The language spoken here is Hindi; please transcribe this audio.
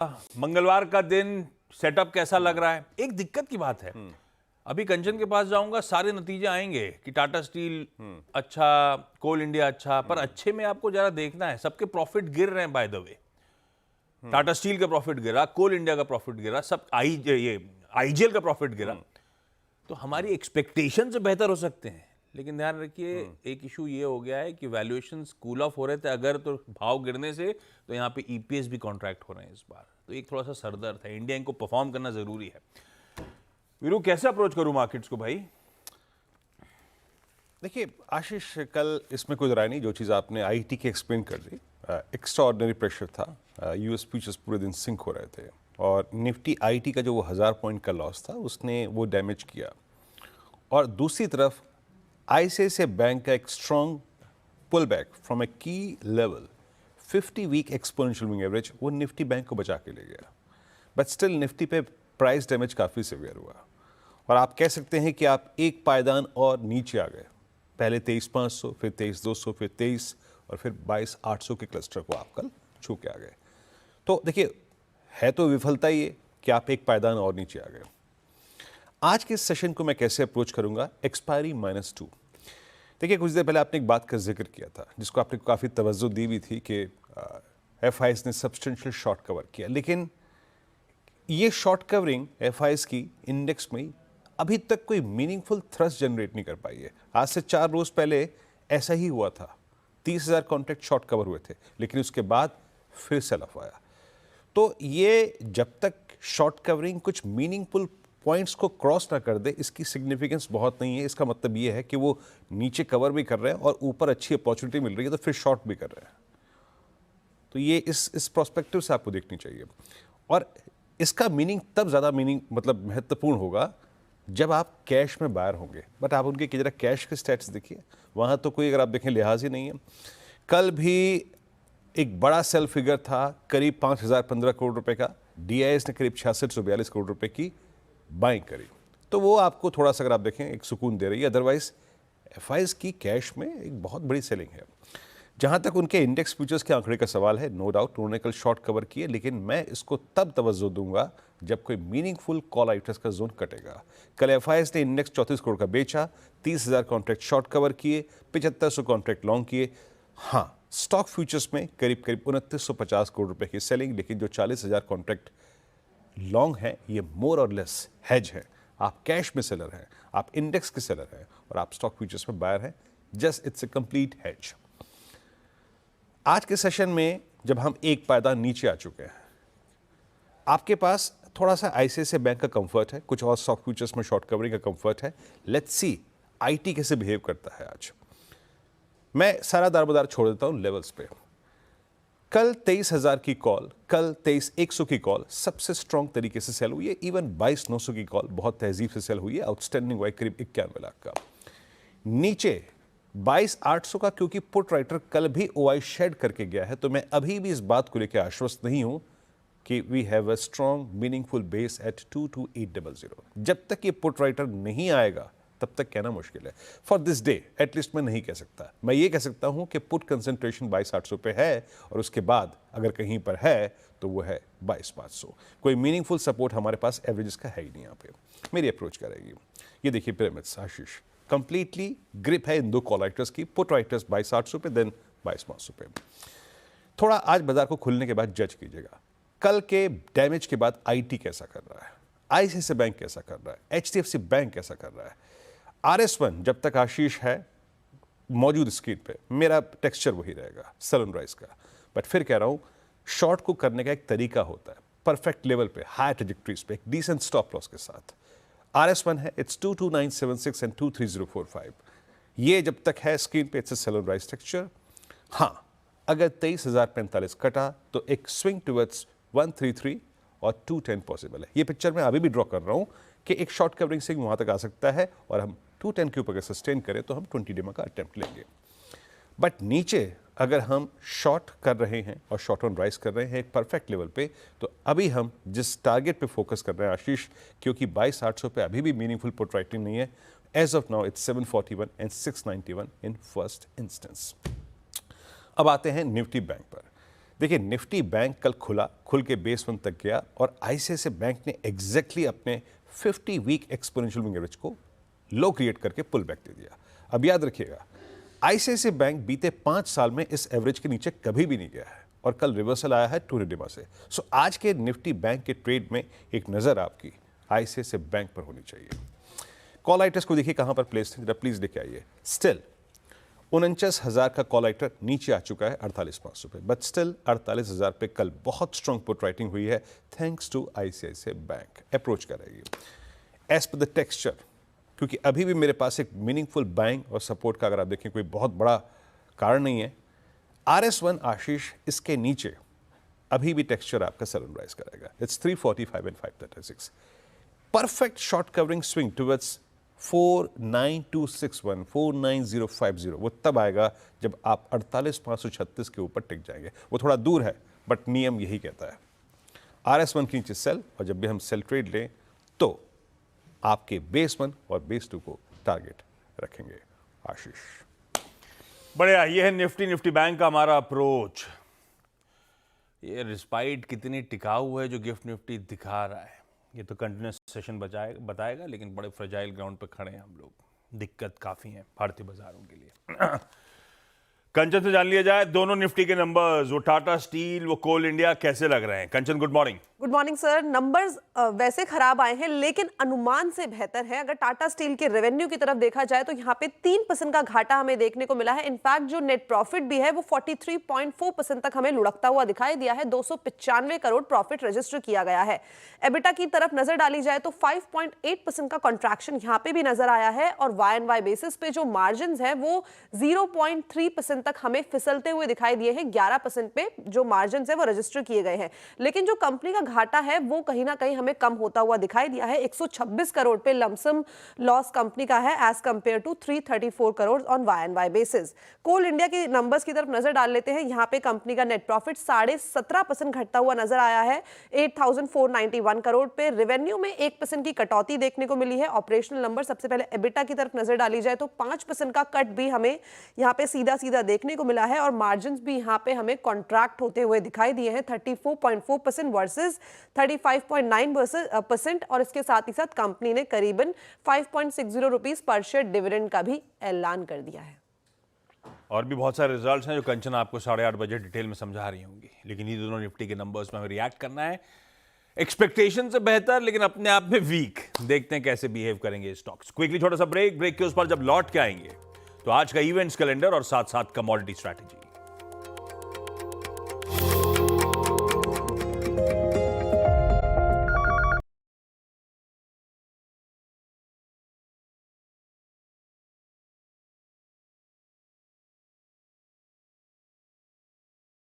मंगलवार का दिन सेटअप कैसा लग रहा है? एक दिक्कत की बात है, अभी कंचन के पास जाऊंगा, सारे नतीजे आएंगे कि टाटा स्टील अच्छा, कोल इंडिया अच्छा, पर अच्छे में आपको जरा देखना है, सबके प्रॉफिट गिर रहे हैं by the way. Tata steel का प्रॉफिट गिरा, कोल इंडिया का प्रॉफिट गिरा, सब ये आईजीएल का प्रॉफिट गिरा। तो हमारी एक्सपेक्टेशन से बेहतर हो सकते हैं, लेकिन ध्यान रखिए एक इशू ये हो गया है कि वैल्यूएशन कूल ऑफ हो रहे थे अगर, तो भाव गिरने से तो यहाँ पे ईपीएस भी कॉन्ट्रैक्ट हो रहे हैं इस बार, तो एक थोड़ा सा सरदर्द है। इंडिया इनको परफॉर्म करना जरूरी है। वीरू, कैसे अप्रोच करूं मार्केट्स को भाई? देखिए आशीष, कल इसमें कोई राय नहीं, जो चीज़ आपने आईटी की एक्सप्लेन कर दी, एक्स्ट्रा ऑर्डिनरी प्रेशर था। यूएस फ्यूचर्स पूरे दिन सिंक हो रहे थे और निफ्टी आईटी का जो वो 1000 पॉइंट का लॉस था उसने वो डैमेज किया। और दूसरी तरफ आईसीआईसीआई बैंक का एक strong pull back from a key level 50 week exponential moving average, वो निफ्टी बैंक को बचा के ले गया। बट स्टिल निफ्टी पे प्राइस डैमेज काफ़ी सिवियर हुआ और आप कह सकते हैं कि आप एक पायदान और नीचे आ गए। पहले 23,500, फिर 23,200, फिर 23 और फिर 22,800 के क्लस्टर को आप कल छू के आ गए। तो देखिए, है तो विफलता ये कि आप एक पायदान और नीचे आ गए। आज के इस सेशन को मैं कैसे अप्रोच करूंगा? एक्सपायरी -2। देखिए, कुछ देर पहले आपने एक बात का जिक्र किया था जिसको आपने काफ़ी तवज्जो दी हुई थी कि एफआईएस ने सब्सटेंशियल शॉर्ट कवर किया, लेकिन ये शॉर्ट कवरिंग एफआईएस की इंडेक्स में अभी तक कोई मीनिंगफुल थ्रस्ट जनरेट नहीं कर पाई है। आज से 4 रोज पहले ऐसा ही हुआ था, 30,000 कॉन्ट्रैक्ट शॉर्ट कवर हुए थे, लेकिन उसके बाद फिर सेल ऑफ आया। तो ये जब तक शॉर्ट कवरिंग कुछ मीनिंगफुल पॉइंट्स को क्रॉस ना कर दे, इसकी सिग्निफिकेंस बहुत नहीं है। इसका मतलब ये है कि वो नीचे कवर भी कर रहे हैं और ऊपर अच्छी अपॉर्चुनिटी मिल रही है तो फिर शॉर्ट भी कर रहे हैं। तो ये इस प्रोस्पेक्टिव से आपको देखनी चाहिए। और इसका मीनिंग तब ज़्यादा मतलब महत्वपूर्ण होगा जब आप कैश में बायर होंगे। बट आप उनके जरा कैश के स्टैट्स देखिए, वहाँ तो कोई, अगर आप देखें, लिहाज ही नहीं है। कल भी एक बड़ा सेल फिगर था करीब 5,015 करोड़ रुपए का। डीआईएस ने करीब 6642 करोड़ रुपए की बाइंग करी, तो वो आपको थोड़ा सा, अगर आप देखें, एक सुकून दे रही है। अदरवाइज एफआईएस की कैश में एक बहुत बड़ी सेलिंग है। जहां तक उनके इंडेक्स फ्यूचर्स के आंकड़े का सवाल है, नो डाउट उन्होंने कल शॉर्ट कवर किए, लेकिन मैं इसको तब तवज्जो दूंगा जब कोई मीनिंगफुल कॉल आउटर्स का जोन कटेगा। कल एफआईएस ने इंडेक्स 34 करोड़ का बेचा, 30,000 कॉन्ट्रैक्ट शॉर्ट कवर किए, 7500 कॉन्ट्रैक्ट लॉन्ग किए। हाँ, स्टॉक फ्यूचर्स में करीब 2950 करोड़ रुपए की सेलिंग, लेकिन जो 40,000 कॉन्ट्रैक्ट लॉन्ग है ये मोर और लेस हेज है। आप कैश में सेलर हैं, आप इंडेक्स के सेलर हैं और आप स्टॉक फ्यूचर्स में बायर हैं। Just it's a complete hedge. आज के सेशन में जब हम एक पायदान नीचे आ चुके हैं, आपके पास थोड़ा सा आईसीआईसीआई बैंक का कंफर्ट है, कुछ और स्टॉक फ्यूचर्स में शॉर्ट कवरिंग का कंफर्ट है। लेट्स सी आईटी कैसे बिहेव करता है आज। मैं सारा दारोमदार छोड़ देता हूं लेवल्स पे। कल 23,000 की कॉल, कल 23,100 की कॉल सबसे स्ट्रॉन्ग तरीके से सेल हुई है। इवन 22,900 की कॉल बहुत तहजीब से सेल हुई है। आउटस्टैंडिंग वाई करीब 91 लाख का। नीचे 22,800 का, क्योंकि पुट राइटर कल भी ओआई शेड करके गया है, तो मैं अभी भी इस बात को लेकर आश्वस्त नहीं हूं कि we have a strong meaningful base at 22800। जब तक ये पुट राइटर नहीं आएगा तब तक कहना मुश्किल है। फॉर दिस डे एटलीस्ट मैं नहीं कह सकता। मैं ये कह सकता हूं कि पुट कंसंट्रेशन 22,800 पे है और उसके बाद अगर कहीं पर है तो वो है 22,500। कोई मीनिंगफुल सपोर्ट हमारे पास एवरेजेस का है ही नहीं। यहाँ पे मेरी अप्रोच क्या रहेगी? ये देखिए पिरामिड्स, आशीष, कंप्लीटली ग्रिप है इन दो कॉल राइटर्स की। पुट राइटर्स 22,800 पे, देन 22,500 पे। थोड़ा आज बाजार को खुलने के बाद जज कीजिएगा, कल के डैमेज के बाद आईटी कैसा कर रहा है, आईसीआईसीआई बैंक कैसा कर रहा है, एचडीएफसी बैंक कैसा कर रहा है। RS1 जब तक आशीष है मौजूद स्क्रीन पे, मेरा टेक्सचर वही रहेगा सनराइज का। बट फिर कह रहा हूं, शॉर्ट को करने का एक तरीका होता है, परफेक्ट लेवल पे, हाई ट्रेजेक्टरीज पे, एक डिसेंट स्टॉप लॉस के साथ। RS1 है, इट्स 22976 एंड 23045। ये जब तक है स्क्रीन पे, इट्स सनराइज टेक्सचर। हाँ, अगर 23,045 कटा तो एक स्विंग टुवर्ड्स 133 और 210 पॉसिबल है। ये पिक्चर मैं अभी भी ड्रॉ कर रहा हूं कि एक शॉर्ट कवरिंग से वहां तक आ सकता है और हम 210 के ऊपर अगर सस्टेन करें तो हम 20 डेमा का अटेम्प्ट लेंगे। बट नीचे अगर हम शॉर्ट कर रहे हैं और शॉर्ट ऑन राइज कर रहे हैं एक परफेक्ट लेवल पे, तो अभी हम जिस टारगेट पे फोकस कर रहे हैं आशीष, क्योंकि 22,800 पे अभी भी मीनिंगफुल पुट राइटिंग नहीं है। As of now it's 741 and 691 in first instance. अब आते हैं निफ्टी बैंक पर। देखिए निफ्टी बैंक कल खुल के बेस 1 तक गया और आईसीआईसीआई बैंक ने एग्जैक्टली अपने 50 वीक एक्सपोनेंशियल मूविंग एवरेज को लो क्रिएट करके पुल बैक दे दिया। अब याद रखिएगा आईसीआईसीआई बैंक बीते 5 साल में इस एवरेज के नीचे कभी भी नहीं गया है और कल रिवर्सल आया है टूरिडिमा से। सो आज के निफ्टी बैंक के ट्रेड में एक नजर आपकी आईसीआईसीआई बैंक पर होनी चाहिए। कॉल आइटर्स को देखिए कहां पर प्लेस थे, प्लीज लेके आइए। स्टिल 49,000 का कॉल आइटर नीचे आ चुका है 48,500 पे, बट स्टिल 48,000 पे कल बहुत स्ट्रॉन्ग पुट राइटिंग हुई है thanks to ICICI bank. Approach करेगी एज पर द टेक्सचर, क्योंकि अभी भी मेरे पास एक मीनिंगफुल बाइंग और सपोर्ट का अगर आप देखें कोई बहुत बड़ा कारण नहीं है। RS1 आशीष इसके नीचे अभी भी टेक्सचर आपका सनराइज करेगा। It's 345 and 536 perfect short covering swing towards 49261 49050 वो तब आएगा जब आप 48,536 के ऊपर टिक जाएंगे। वो थोड़ा दूर है बट नियम यही कहता है RS1 के नीचे सेल, और जब भी हम सेल ट्रेड लें तो आपके बेस 1 और बेस 2 को टारगेट रखेंगे। आशीष बढ़िया, ये है निफ्टी बैंक का हमारा अप्रोच। ये रिस्पाइट कितनी टिकाऊ है जो गिफ्ट निफ्टी दिखा रहा है, ये तो कंटिन्यूस सेशन बताएगा, लेकिन बड़े फ्रेजाइल ग्राउंड पे खड़े हैं हम लोग। दिक्कत काफ़ी है भारतीय बाजारों के लिए। कंचन से जान लिया जाए दोनों निफ्टी के नंबर्स, वो टाटा स्टील, वो कोल इंडिया कैसे लग रहे हैं। Kanchan good morning. Good morning sir. Numbers वैसे खराब आए हैं लेकिन अनुमान से बेहतर है। अगर टाटा स्टील के रेवेन्यू की तरफ देखा जाए तो यहाँ पे 3% का घाटा हमें देखने को मिला है। इनफैक्ट जो नेट प्रॉफिट भी है वो 43.4% तक हमें लुढ़कता हुआ दिखाई दिया है। 295 करोड़ प्रॉफिट रजिस्टर किया गया है। एबिटा की तरफ नजर डाली जाए तो 5.8% का कॉन्ट्रैक्शन यहाँ पे भी नजर आया है और YoY बेसिस पे जो मार्जिन है वो 0.3% तक हमें फिसलते हुए दिखाई दिए हैं। 11% पे जो मार्जिन है वो रजिस्टर किए गए हैं, लेकिन जो कंपनी का घाटा है वो कहीं ना कहीं हमें कम होता हुआ दिखाई दिया है। 126 करोड़ पे लमसम लॉस कंपनी का है as compared to 334 crore on YoY basis. Coal India के नंबर्स की तरफ नजर डाल लेते हैं। यहाँ पे कंपनी का नेट प्रॉफिट 17.5% घटता हुआ नजर आया है 8,491 करोड़ पे। रेवेन्यू में 1% की कटौती देखने को मिली है। ऑपरेशनल नंबर सबसे पहले एबिटा की तरफ नजर डाली जाए तो 5% का कट भी हमें यहाँ पे सीधा सीधा देखने को मिला है और मार्जिन भी यहाँ पे हमें कॉन्ट्रैक्ट होते हुए दिखाई दिए हैं 34.4% वर्सेस 35.9% और इसके साथ ही साथ कंपनी ने करीबन 5.60 रुपीस पर शेयर डिविडेंड का भी ऐलान कर दिया है। और भी बहुत सारे रिजल्ट्स हैं जो कंचन आपको 8:30 बजे डिटेल में समझा रही होंगी, लेकिन ये दोनों निफ्टी के नंबर्स में हमें रिएक्ट करना है। एक्सपेक्टेशन से बेहतर लेकिन अपने आप में वीक। देखते हैं कैसे बिहेव करेंगे स्टॉक्स। क्विकली छोटा सा ब्रेक के उस पर जब लौट के आएंगे तो आज का इवेंट्स कैलेंडर और साथ साथ कमोडिटी स्ट्रैटेजी।